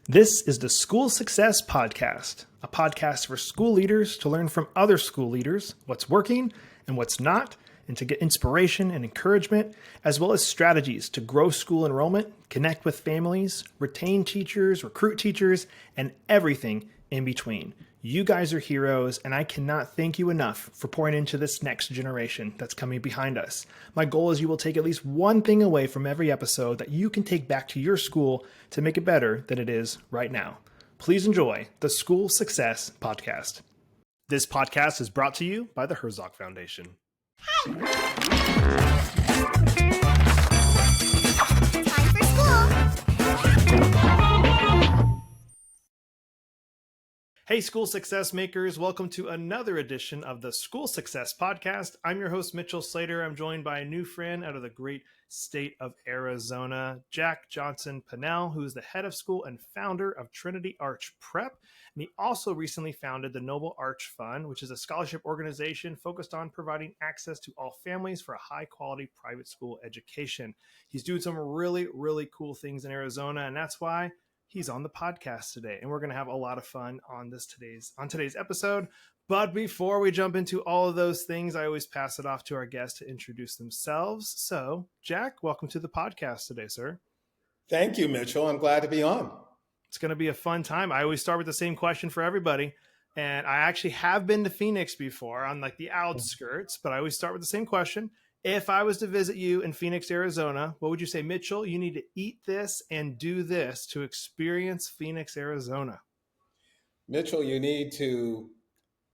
This is the School Success Podcast, a podcast for school leaders to learn from other school leaders what's working and what's not, and to get inspiration and encouragement, as well as strategies to grow school enrollment, connect with families, retain teachers, recruit teachers, and everything in between. You guys are heroes, and I cannot thank you enough for pouring into this next generation that's coming behind us. My goal is you will take at least one thing away from every episode that you can take back to your school to make it better than it is right now. Please enjoy the School Success Podcast. This podcast is brought to you by the Herzog Foundation. Time for school. Hey, School Success Makers. Welcome to another edition of the School Success Podcast. I'm your host, Mitchell Slater. I'm joined by a new friend out of the great state of Arizona, Jack Johnson Pannell, who is the head of school and founder of Trinity Arch Prep. And he also recently founded the Noble Arch Fund, which is a scholarship organization focused on providing access to all families for a high-quality private school education. He's doing some really, really cool things in Arizona, and that's why he's on the podcast today, and we're going to have a lot of fun on today's episode. But before we jump into all of those things, I always pass it off to our guests to introduce themselves. So, Jack, welcome to the podcast today, sir. Thank you, Mitchell. I'm glad to be on. It's going to be a fun time. I always start with the same question for everybody, and I actually have been to Phoenix before on like the outskirts, but I always start with the same question. If I was to visit you in Phoenix, Arizona, what would you say? Mitchell, you need to eat this and do this to experience Phoenix, Arizona. Mitchell, you need to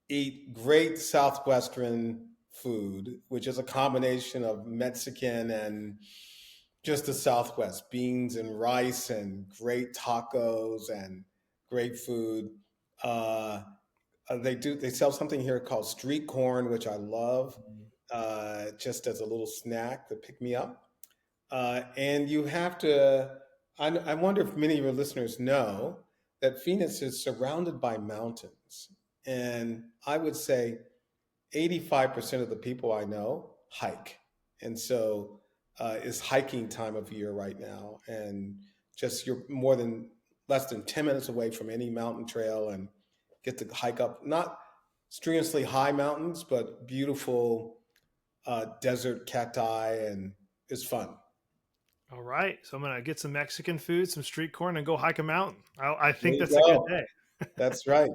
eat great Southwestern food, which is a combination of Mexican and just the Southwest, beans and rice and great tacos and great food. They sell something here called street corn, which I love. Just as a little snack to pick me up. And you have to, I wonder if many of your listeners know that Phoenix is surrounded by mountains. And I would say 85% of the people I know hike. And so it's hiking time of year right now. And just you're less than 10 minutes away from any mountain trail and get to hike up, not strenuously high mountains, but beautiful desert cacti, and it's fun. All right. So I'm going to get some Mexican food, some street corn, and go hike a mountain. I think that's a good day. That's right.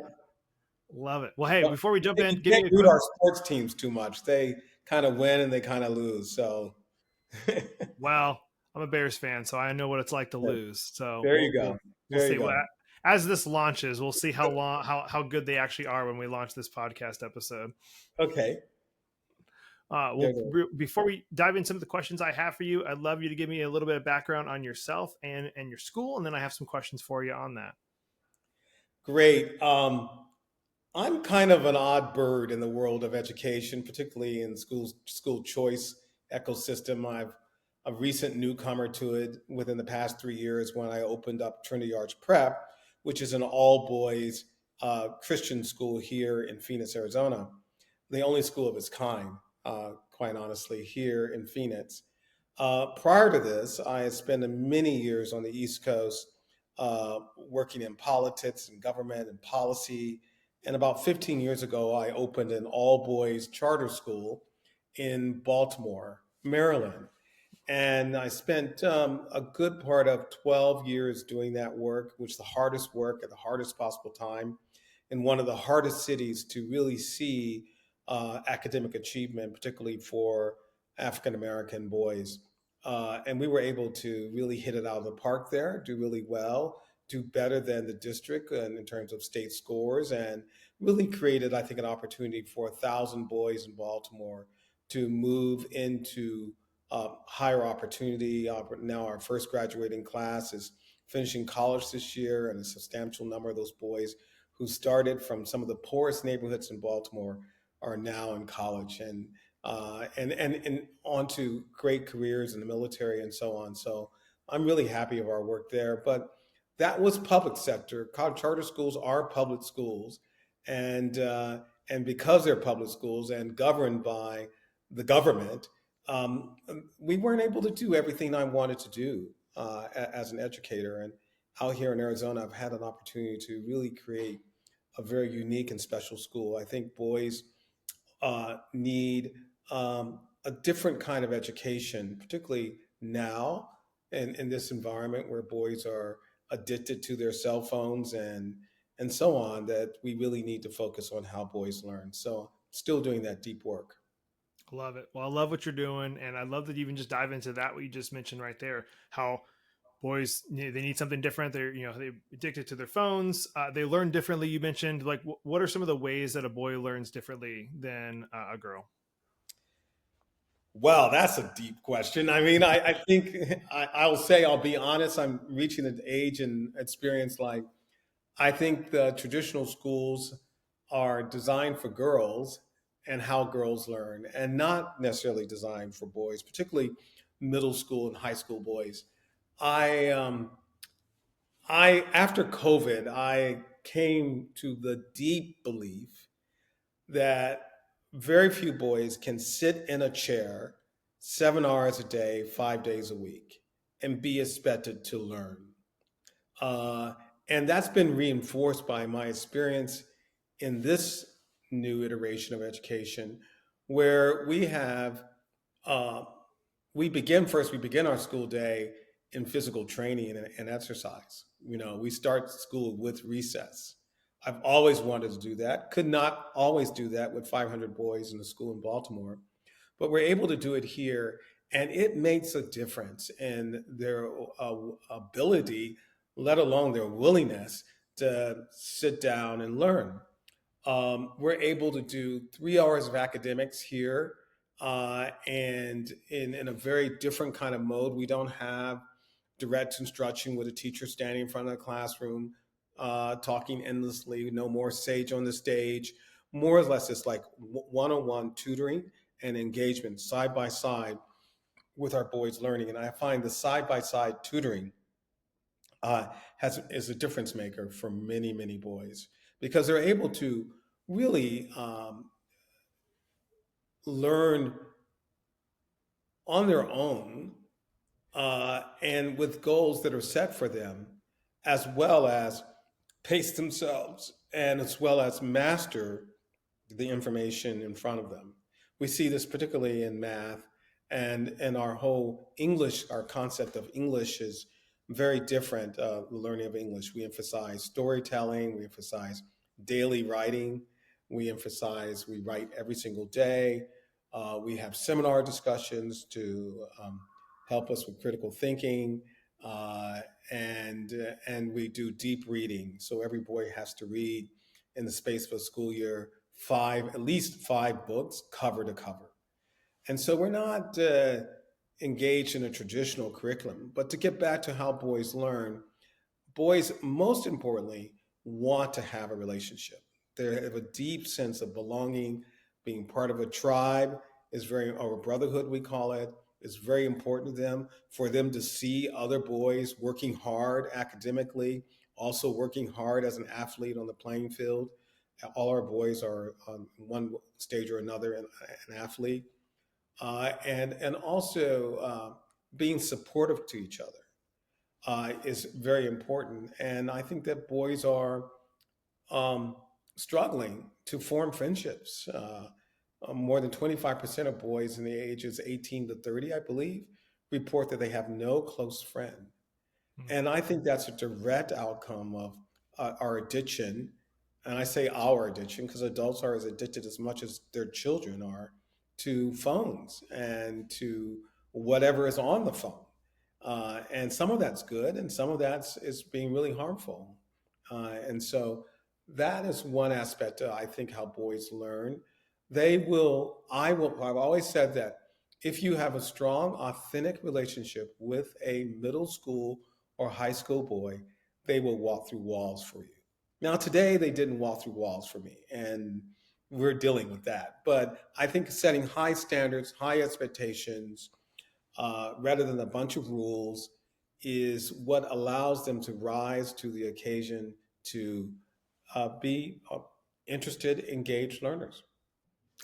Love it. Well, hey, before we jump in, give me root our sports teams too much. They kind of win and they kind of lose. So, well, I'm a Bears fan, so I know what it's like to lose. So there you go. We'll see. As this launches, we'll see how good they actually are when we launch this podcast episode. Okay. Before we dive into some of the questions I have for you, I'd love you to give me a little bit of background on yourself and your school, and then I have some questions for you on that. Great. I'm kind of an odd bird in the world of education, particularly in school choice ecosystem. I'm a recent newcomer to it within the past 3 years when I opened up Trinity Arch Prep, which is an all-boys Christian school here in Phoenix, Arizona, the only school of its kind. Quite honestly, here in Phoenix. Prior to this, I had spent many years on the East Coast working in politics and government and policy. And about 15 years ago, I opened an all-boys charter school in Baltimore, Maryland. And I spent a good part of 12 years doing that work, which is the hardest work at the hardest possible time in one of the hardest cities to really see academic achievement, particularly for African-American boys. And we were able to really hit it out of the park there, do really well, do better than the district in terms of state scores, and really created, I think, an opportunity for 1,000 boys in Baltimore to move into higher opportunity. Now our first graduating class is finishing college this year, and a substantial number of those boys who started from some of the poorest neighborhoods in Baltimore are now in college and on to great careers in the military and so on. So I'm really happy of our work there. But that was public sector. Charter schools are public schools, and because they're public schools and governed by the government, we weren't able to do everything I wanted to do as an educator. And out here in Arizona, I've had an opportunity to really create a very unique and special school. I think boys need a different kind of education, particularly now in this environment where boys are addicted to their cell phones and so on, that we really need to focus on how boys learn. So still doing that deep work. Love it. Well, I love what you're doing, and I love that you even just dive into that what you just mentioned right there. How boys they need something different. They're they're addicted to their phones. They learn differently. You mentioned like what are some of the ways that a boy learns differently than a girl? Well, that's a deep question. I mean, I think I'll say, I'll be honest, I'm reaching an age and experience like I think the traditional schools are designed for girls and how girls learn, and not necessarily designed for boys, particularly middle school and high school boys. I I after COVID, I came to the deep belief that very few boys can sit in a chair 7 hours a day, 5 days a week, and be expected to learn. Uh, and that's been reinforced by my experience in this new iteration of education, where uh, we begin our school day in physical training and exercise. We start school with recess. I've always wanted to do that. Could not always do that with 500 boys in a school in Baltimore, but we're able to do it here, and it makes a difference in their ability, let alone their willingness to sit down and learn. We're able to do 3 hours of academics here, and in a very different kind of mode. We don't have direct instruction with a teacher standing in front of the classroom, talking endlessly. No more sage on the stage. More or less, it's like one-on-one tutoring and engagement side by side with our boys learning. And I find the side by side tutoring is a difference maker for many, many boys, because they're able to really learn on their own, and with goals that are set for them, as well as pace themselves and as well as master the information in front of them. We see this particularly in math, and our whole English, our concept of English is very different. The learning of English, we emphasize storytelling, we emphasize daily writing, we write every single day. We have seminar discussions to help us with critical thinking, uh, and we do deep reading. So every boy has to read in the space of a school year at least five books, cover to cover. And so we're not engaged in a traditional curriculum. But to get back to how boys learn, boys, most importantly, want to have a relationship. They have a deep sense of belonging. Being part of a tribe or a brotherhood, we call it, is very important to them. For them to see other boys working hard academically, also working hard as an athlete on the playing field. All our boys are on one stage or another an athlete, and also being supportive to each other is very important. And I think that boys are um, struggling to form friendships. More than 25% of boys in the ages 18 to 30, I believe, report that they have no close friend. Mm. And I think that's a direct outcome of our addiction. And I say our addiction because adults are as addicted as much as their children are to phones and to whatever is on the phone. And some of that's good, and some of that's is being really harmful. And so that is one aspect of, I think, how boys learn. I've always said that if you have a strong, authentic relationship with a middle school or high school boy, they will walk through walls for you. Now, today, they didn't walk through walls for me, and we're dealing with that. But I think setting high standards, high expectations, rather than a bunch of rules, is what allows them to rise to the occasion to be interested, engaged learners.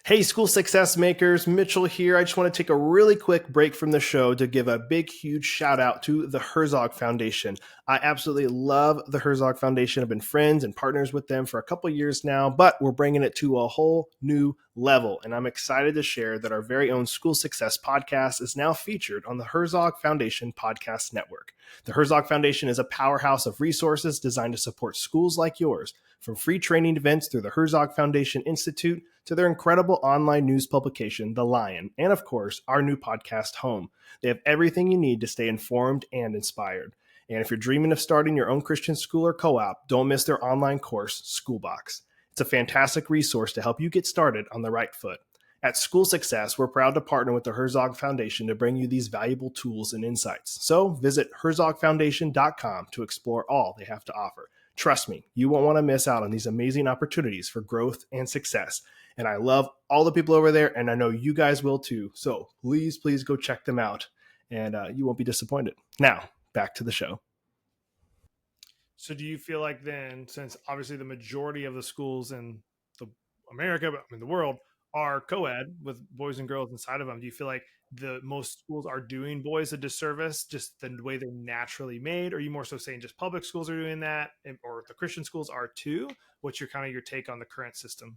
Hey, school success makers, Mitchell here. I just want to take a really quick break from the show to give a big, huge shout out to the Herzog Foundation. I absolutely love the Herzog Foundation. I've been friends and partners with them for a couple years now, but we're bringing it to a whole new level. And I'm excited to share that our very own School Success podcast is now featured on the Herzog Foundation Podcast Network. The Herzog Foundation is a powerhouse of resources designed to support schools like yours, from free training events through the Herzog Foundation Institute to their incredible online news publication, The Lion, and of course, our new podcast, Home. They have everything you need to stay informed and inspired. And if you're dreaming of starting your own Christian school or co-op, don't miss their online course, Schoolbox. It's a fantastic resource to help you get started on the right foot. At School Success, we're proud to partner with the Herzog Foundation to bring you these valuable tools and insights. So visit herzogfoundation.com to explore all they have to offer. Trust me, you won't want to miss out on these amazing opportunities for growth and success. And I love all the people over there, and I know you guys will too. So please, please go check them out, and you won't be disappointed. Now, back to the show. So do you feel like then, since obviously the majority of the schools in America, but I mean the world, are co-ed with boys and girls inside of them, do you feel like the most schools are doing boys a disservice just the way they're naturally made? Or are you more so saying just public schools are doing that, or the Christian schools are too? What's your kind of your take on the current system?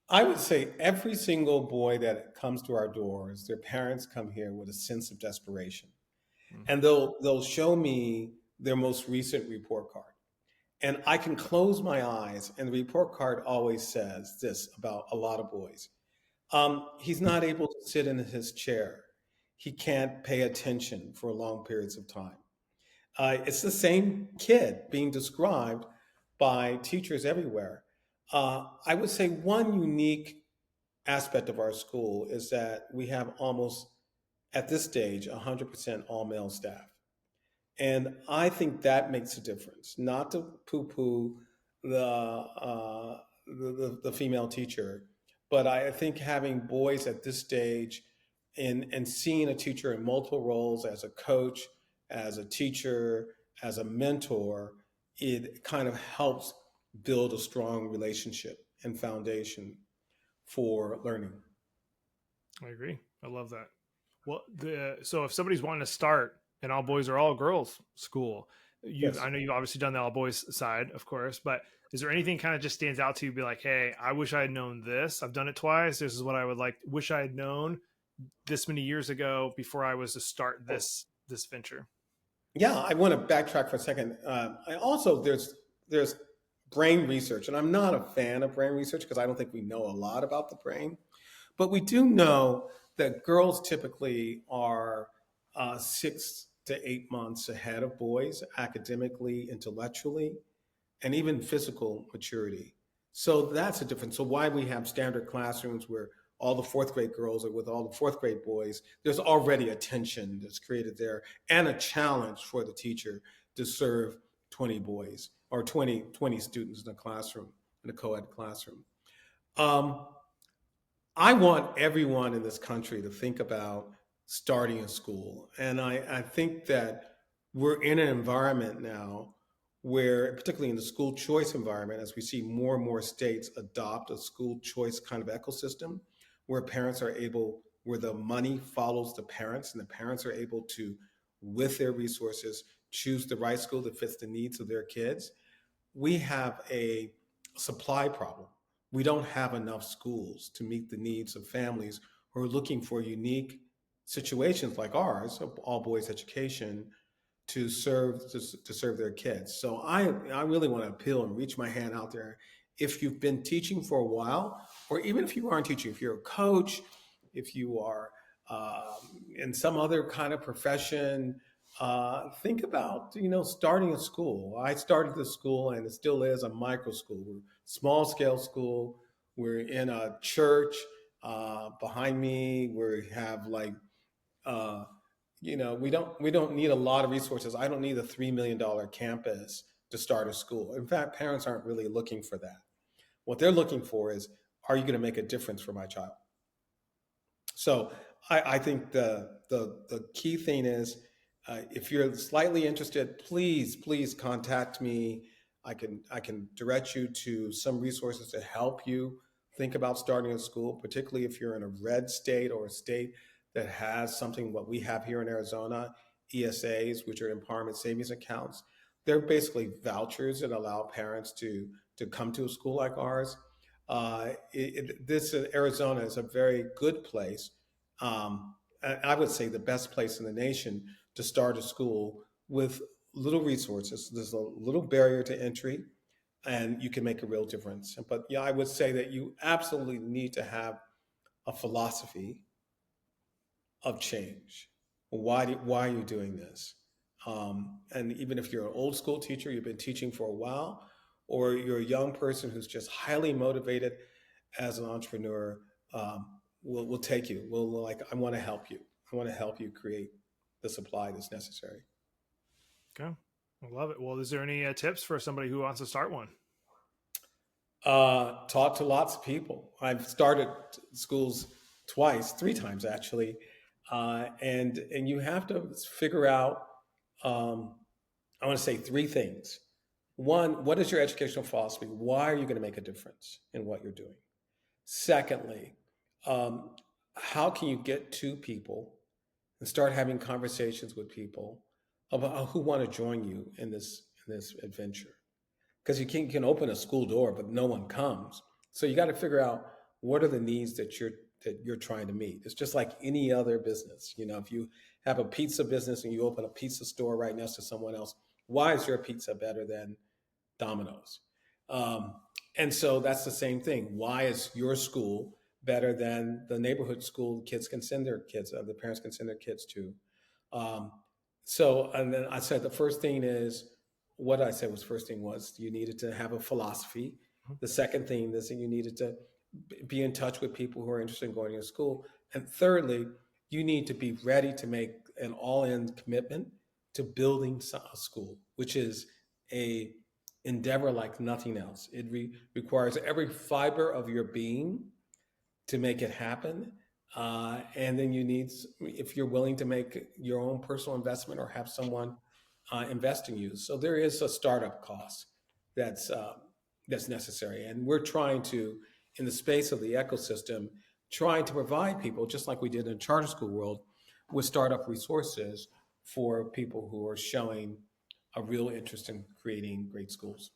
I would say every single boy that comes to our doors, their parents come here with a sense of desperation. Mm. And they'll show me their most recent report card. And I can close my eyes, and the report card always says this about a lot of boys. He's not able to sit in his chair. He can't pay attention for long periods of time. It's the same kid being described by teachers everywhere. I would say one unique aspect of our school is that we have almost, at this stage, 100% all male staff. And I think that makes a difference. Not to poo-poo the female teacher, but I think having boys at this stage and seeing a teacher in multiple roles as a coach, as a teacher, as a mentor, it kind of helps build a strong relationship and foundation for learning. I agree. I love that. Well, so if somebody's wanting to start an all boys or all girls school, Yes. I know you've obviously done the all boys side, of course, but is there anything kind of just stands out to you? Be like, hey, I wish I had known this. I've done it twice. This is what I would like. Wish I had known this many years ago before I was to start this venture. Yeah, I want to backtrack for a second. I also there's brain research, and I'm not a fan of brain research because I don't think we know a lot about the brain, but we do know that girls typically are 6 to 8 months ahead of boys academically, intellectually, and even physical maturity. So that's a difference. So why we have standard classrooms where all the fourth grade girls are with all the fourth grade boys, there's already a tension that's created there and a challenge for the teacher to serve 20 boys or 20 students in a classroom, in a co-ed classroom. Um, I want everyone in this country to think about starting a school. And I think that we're in an environment now where, particularly in the school choice environment, as we see more and more states adopt a school choice kind of ecosystem, where parents are able, where the money follows the parents, and the parents are able to, with their resources, choose the right school that fits the needs of their kids. We have a supply problem. We don't have enough schools to meet the needs of families who are looking for unique situations like ours, of all boys education, to serve their kids. So I really want to appeal and reach my hand out there. If you've been teaching for a while, or even if you aren't teaching, if you're a coach, if you are in some other kind of profession, think about starting a school. I started the school, and it still is a micro school. We're a small scale school. We're in a church. Behind me, we have like uh, we don't need a lot of resources. I don't need a $3 million campus to start a school. In fact, parents aren't really looking for that. What they're looking for is, are you going to make a difference for my child? So I think the key thing is, if you're slightly interested, please contact me. I can direct you to some resources to help you think about starting a school, particularly if you're in a red state or a state that has something what we have here in Arizona, ESAs, which are empowerment savings accounts. They're basically vouchers that allow parents to come to a school like ours. This Arizona is a very good place. I would say the best place in the nation to start a school with little resources. There's a little barrier to entry, and you can make a real difference. But yeah, I would say that you absolutely need to have a philosophy of change. Why are you doing this? And even if you're an old school teacher, you've been teaching for a while, or you're a young person who's just highly motivated as an entrepreneur, we'll take you. We'll like, I want to help you. I want to help you create the supply that's necessary. Okay. I love it. Well, is there any tips for somebody who wants to start one? Talk to lots of people. I've started schools three times actually, and you have to figure out. I want to say three things. One, what is your educational philosophy? Why are you going to make a difference in what you're doing? Secondly, how can you get to people and start having conversations with people about who want to join you in this adventure? Because you can open a school door, but no one comes. So you got to figure out what are the needs that you're trying to meet. It's just like any other business. You know, if you have a pizza business and you open a pizza store right next to someone else, why is your pizza better than Domino's? And so that's the same thing. Why is your school better than the neighborhood school kids can send their kids, the parents can send their kids to? And then I said the first thing is, what I said was first thing was you needed to have a philosophy. The second thing is that you needed to be in touch with people who are interested in going to school. And thirdly, you need to be ready to make an all-in commitment to building a school, which is a endeavor like nothing else. It requires every fiber of your being to make it happen. And then you need, if you're willing to make your own personal investment or have someone invest in you. So there is a startup cost that's necessary. And we're trying to, in the space of the ecosystem, trying to provide people, just like we did in the charter school world, with startup resources for people who are showing a real interest in creating great schools.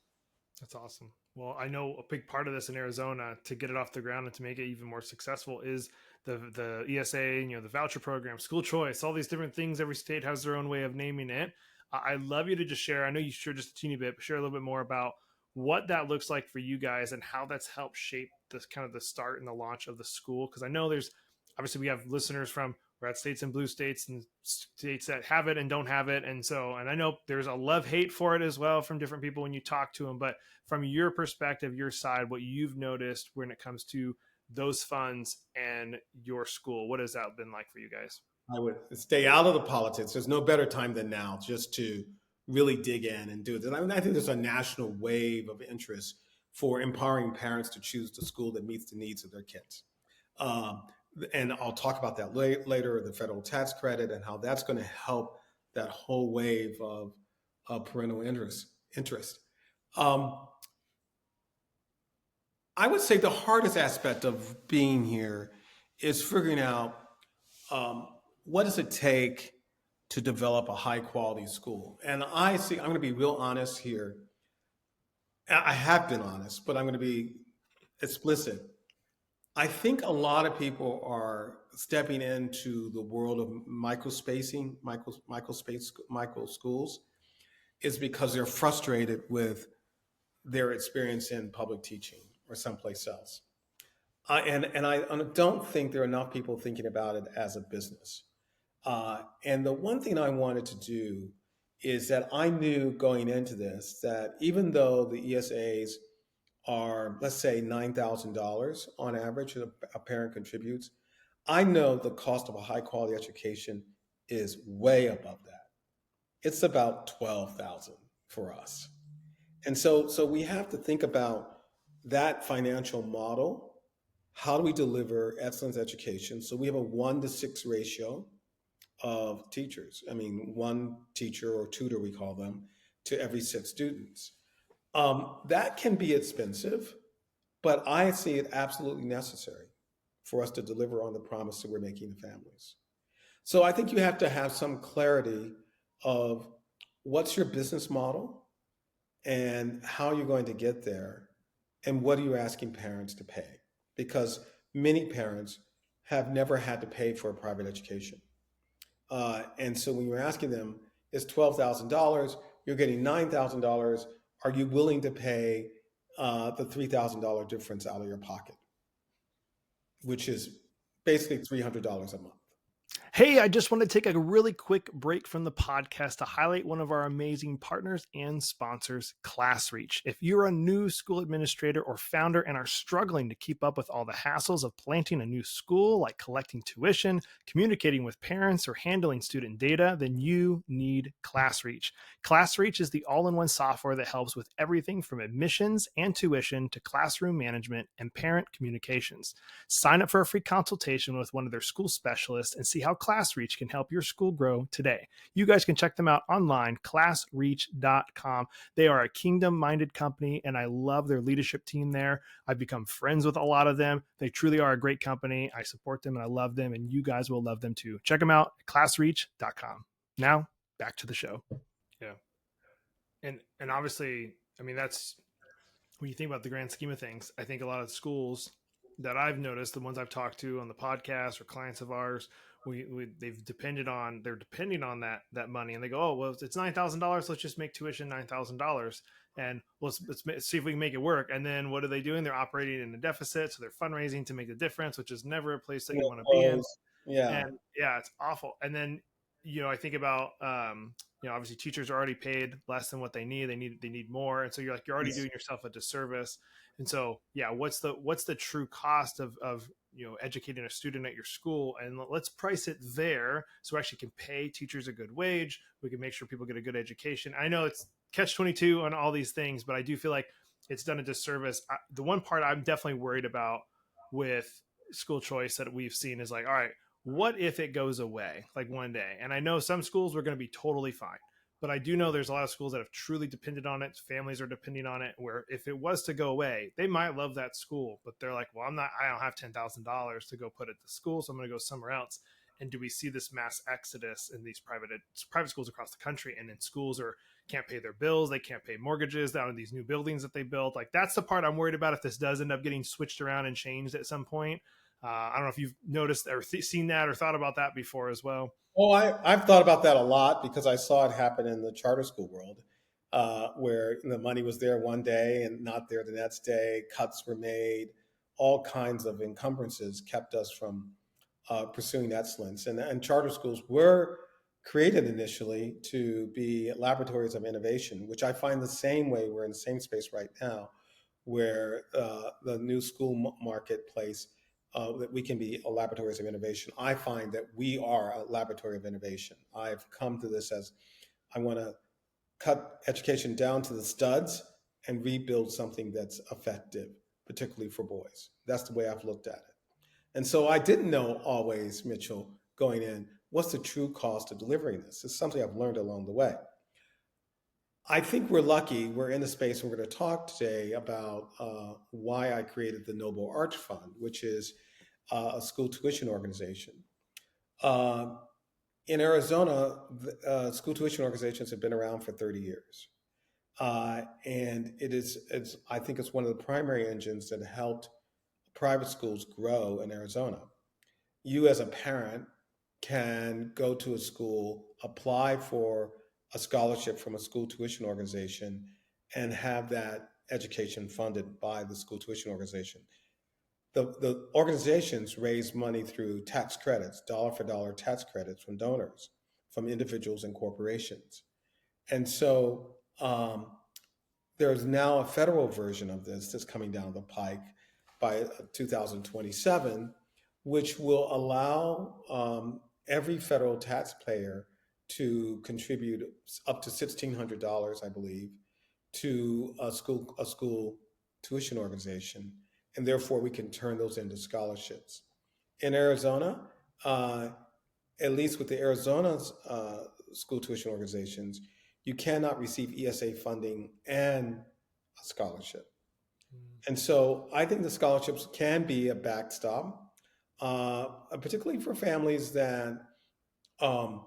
That's awesome. Well, I know a big part of this in Arizona to get it off the ground and to make it even more successful is the ESA, the voucher program, school choice, all these different things. Every state has their own way of naming it. I'd love you to just share. I know you shared just a teeny bit, but share a little bit more about what that looks like for you guys and how that's helped shape this kind of the start and the launch of the school. Because I know there's obviously we have listeners from red states and blue states and states that have it and don't have it. And I know there's a love-hate for it as well from different people when you talk to them. But from your perspective, your side, what you've noticed when it comes to those funds and your school, what has that been like for you guys? I would stay out of the politics. There's no better time than now just to really dig in and do it. And I think there's a national wave of interest for empowering parents to choose the school that meets the needs of their kids. And I'll talk about that later, the federal tax credit and how that's going to help that whole wave of parental interest. I would say the hardest aspect of being here is figuring out what does it take to develop a high quality school. And I'm going to be real honest here. I have been honest, but I'm going to be explicit. I think a lot of people are stepping into the world of micro schools is because they're frustrated with their experience in public teaching or someplace else. And I don't think there are enough people thinking about it as a business. And the one thing I wanted to do is that I knew going into this that even though the ESAs are, let's say, $9,000 on average, a parent contributes, I know the cost of a high quality education is way above that. It's about $12,000 for us. And so we have to think about that financial model. How do we deliver excellent education? So we have a 1-to-6 ratio of teachers. I mean, one teacher or tutor, we call them, to every 6 students. That can be expensive, but I see it absolutely necessary for us to deliver on the promise that we're making to families. So I think you have to have some clarity of what's your business model and how you're going to get there and what are you asking parents to pay? Because many parents have never had to pay for a private education. And so when you're asking them, it's $12,000, you're getting $9,000, are you willing to pay the $3,000 difference out of your pocket, which is basically $300 a month? Hey, I just want to take a really quick break from the podcast to highlight one of our amazing partners and sponsors, ClassReach. If you're a new school administrator or founder and are struggling to keep up with all the hassles of planting a new school, like collecting tuition, communicating with parents, or handling student data, then you need ClassReach. ClassReach is the all-in-one software that helps with everything from admissions and tuition to classroom management and parent communications. Sign up for a free consultation with one of their school specialists and see how ClassReach can help your school grow today. You guys can check them out online, classreach.com. They are a kingdom-minded company, and I love their leadership team there. I've become friends with a lot of them. They truly are a great company. I support them, and I love them, and you guys will love them too. Check them out at classreach.com. Now, back to the show. Yeah. And obviously, I mean, that's when you think about the grand scheme of things, I think a lot of schools that I've noticed, the ones I've talked to on the podcast or clients of ours, they're depending on that money, and they go, oh well, it's $9,000. Let's just make tuition $9,000, and let's see if we can make it work. And then what are they doing? They're operating in a deficit, so they're fundraising to make the difference, which is never a place that you want to be in. Yeah, and yeah, it's awful. And then I think about obviously teachers are already paid less than what they need. They need more, and so you're already doing yourself a disservice. And so what's the true cost of educating a student at your school, and let's price it there so we actually can pay teachers a good wage. We can make sure people get a good education. I know it's catch-22 on all these things, but I do feel like it's done a disservice. The one part I'm definitely worried about with school choice that we've seen is all right, what if it goes away one day? And I know some schools were going to be totally fine, but I do know there's a lot of schools that have truly depended on it. Families are depending on it, where if it was to go away, they might love that school, but they're like, well, I don't have $10,000 to go put at the school, so I'm going to go somewhere else. And do we see this mass exodus in these private schools across the country? And then schools can't pay their bills, they can't pay mortgages down in these new buildings that they built. That's the part I'm worried about if this does end up getting switched around and changed at some point. I don't know if you've noticed or seen that or thought about that before as well. Oh, I've thought about that a lot because I saw it happen in the charter school world, where the money was there one day and not there the next day. Cuts were made. All kinds of encumbrances kept us from pursuing excellence. And charter schools were created initially to be laboratories of innovation, which I find the same way. We're in the same space right now, where the new school marketplace, that we can be a laboratories of innovation. I find that we are a laboratory of innovation. I've come to this as I want to cut education down to the studs and rebuild something that's effective, particularly for boys. That's the way I've looked at it. And so I didn't know always, Mitchell, going in, what's the true cost of delivering this? It's something I've learned along the way. I think we're lucky. We're in a space we're going to talk today about why I created the Noble Arch Fund, which is a school tuition organization. In Arizona, school tuition organizations have been around for 30 years. And I think it's one of the primary engines that helped private schools grow in Arizona. You as a parent can go to a school, apply for a scholarship from a school tuition organization, and have that education funded by the school tuition organization. The organizations raise money through tax credits, dollar for dollar tax credits from donors, from individuals and corporations. And so there's now a federal version of this that's coming down the pike by 2027, which will allow every federal taxpayer to contribute up to $1,600, I believe, to a school tuition organization, and therefore we can turn those into scholarships. In Arizona, at least with the Arizona's school tuition organizations, you cannot receive ESA funding and a scholarship. And so I think the scholarships can be a backstop, particularly for families that um,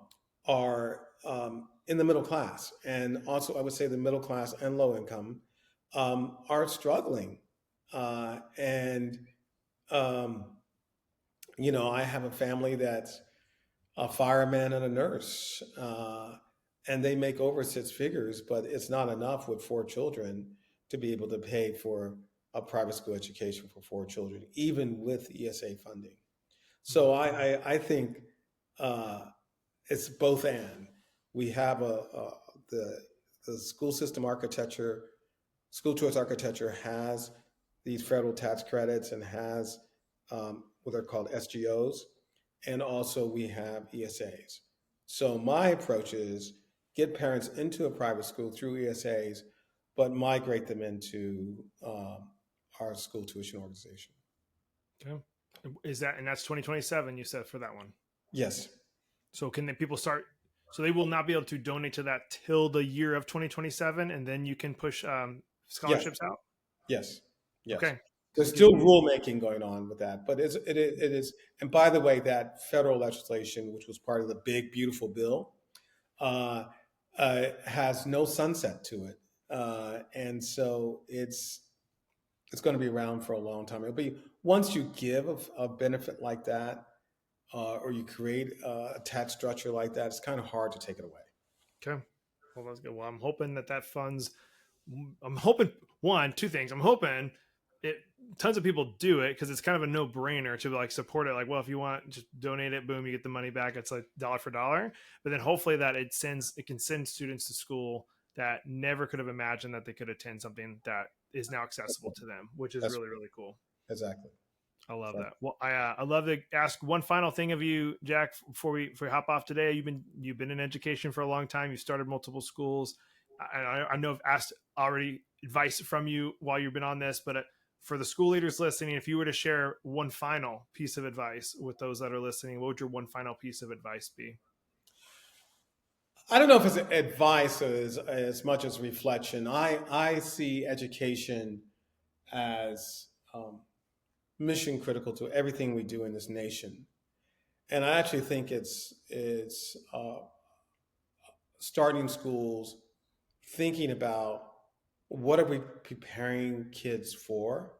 are in the middle class. And also, I would say the middle class and low income are struggling. And, um, I have a family that's a fireman and a nurse, and they make over six figures, but it's not enough with four children to be able to pay for a private school education for four children, even with ESA funding. So I think uh, it's both and. We have the the school system architecture, school choice architecture has these federal tax credits and has what are called SGOs, and also we have ESAs. So my approach is get parents into a private school through ESAs, but migrate them into our school tuition organization. Okay. And that's 2027, you said, for that one. Yes. So can the people start? So they will not be able to donate to that till the year of 2027, and then you can push Yes. scholarships out. Yes. Yes. Okay. There's still rulemaking going on with that, but it is. And by the way, that federal legislation, which was part of the big beautiful bill, uh, has no sunset to it, and so it's going to be around for a long time. It'll be once you give a benefit like that, or you create a tax structure like that, it's kind of hard to take it away. Okay. Well, that's good. Well, I'm hoping that funds. I'm hoping two things. I'm hoping it tons of people do it because it's kind of a no brainer to like support it. Like, well, if you want, just donate it. Boom, you get the money back. It's like dollar for dollar. But then hopefully that it can send students to school that never could have imagined that they could attend something that is now accessible to them, which is That's really, really cool. exactly. I love that. Well, I love to ask one final thing of you, Jack, before we hop off today. You've been in education for a long time. You started multiple schools. I know I've asked already advice from you while you've been on this, but for the school leaders listening, if you were to share one final piece of advice with those that are listening, what would your one final piece of advice be? I don't know if it's advice as much as reflection. I see education as mission critical to everything we do in this nation, and I actually think it's starting schools, thinking about what are we preparing kids for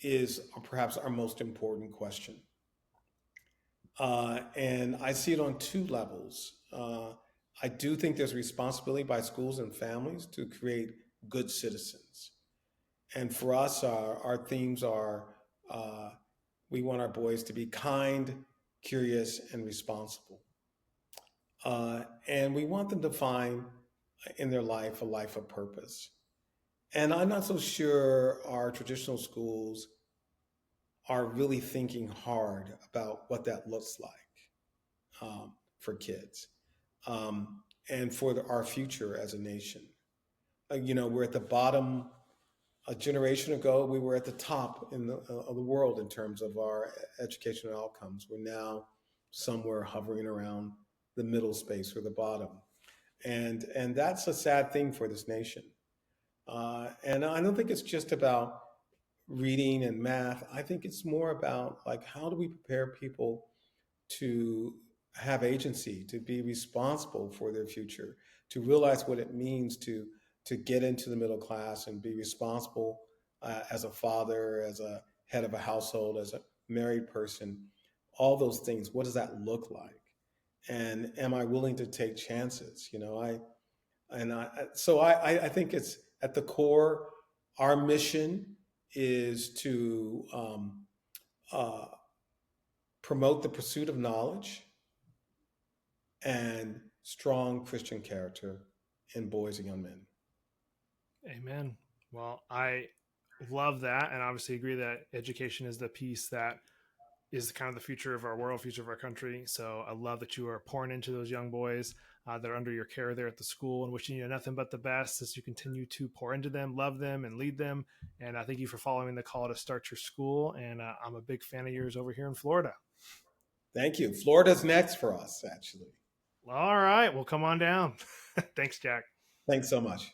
is perhaps our most important question. And I see it on two levels. I do think there's responsibility by schools and families to create good citizens. And for us, our themes are we want our boys to be kind, curious, and responsible. And we want them to find in their life a life of purpose. And I'm not so sure our traditional schools are really thinking hard about what that looks like for kids and for our future as a nation. We're at the bottom. A generation ago, we were at the top of the world in terms of our educational outcomes. We're now somewhere hovering around the middle space or the bottom, and that's a sad thing for this nation. And I don't think it's just about reading and math. I think it's more about like how do we prepare people to have agency, to be responsible for their future, to realize what it means to get into the middle class and be responsible as a father, as a head of a household, as a married person, all those things. What does that look like? And am I willing to take chances? I think it's at the core. Our mission is to promote the pursuit of knowledge and strong Christian character in boys and young men. Amen. Well, I love that, and obviously agree that education is the piece that is kind of the future of our world, future of our country. So I love that you are pouring into those young boys that are under your care there at the school, and wishing you nothing but the best as you continue to pour into them, love them, and lead them. And I thank you for following the call to start your school. And I'm a big fan of yours over here in Florida. Thank you. Florida's next for us, actually. All right. Well, come on down. Thanks, Jack. Thanks so much.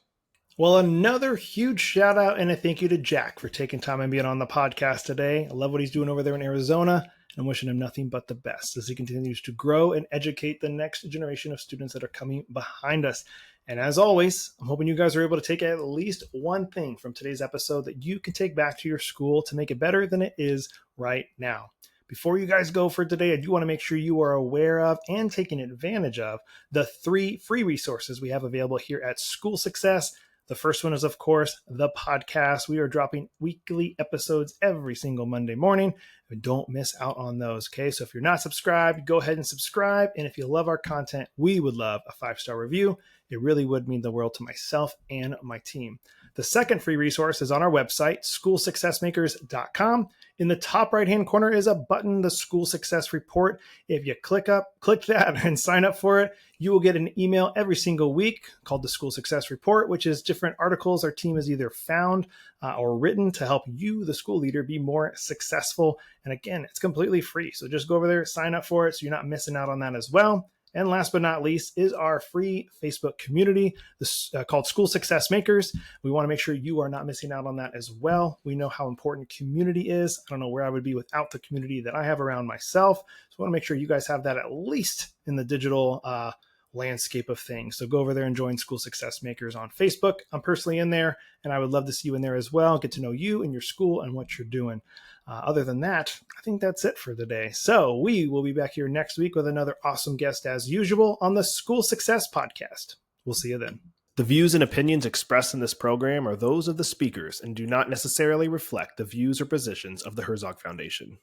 Well, another huge shout out and a thank you to Jack for taking time and being on the podcast today. I love what he's doing over there in Arizona. I'm wishing him nothing but the best as he continues to grow and educate the next generation of students that are coming behind us. And as always, I'm hoping you guys are able to take at least one thing from today's episode that you can take back to your school to make it better than it is right now. Before you guys go for today, I do want to make sure you are aware of and taking advantage of the 3 free resources we have available here at School Success. The first one is, of course, the podcast. We are dropping weekly episodes every single Monday morning. Don't miss out on those, okay? So if you're not subscribed, go ahead and subscribe. And if you love our content, we would love a 5-star review. It really would mean the world to myself and my team. The second free resource is on our website, schoolsuccessmakers.com. In the top right-hand corner is a button, the School Success Report. If you click that and sign up for it, you will get an email every single week called the School Success Report, which is different articles our team has either found or written to help you, the school leader, be more successful. And again, it's completely free. So just go over there, sign up for it so you're not missing out on that as well. And last but not least is our free Facebook community called School Success Makers. We want to make sure you are not missing out on that as well. We know how important community is. I don't know where I would be without the community that I have around myself. So I want to make sure you guys have that at least in the digital landscape of things. So go over there and join School Success Makers on Facebook. I'm personally in there, and I would love to see you in there as well. Get to know you and your school and what you're doing. Other than that, I think that's it for today. So we will be back here next week with another awesome guest as usual on the School Success Podcast. We'll see you then. The views and opinions expressed in this program are those of the speakers and do not necessarily reflect the views or positions of the Herzog Foundation.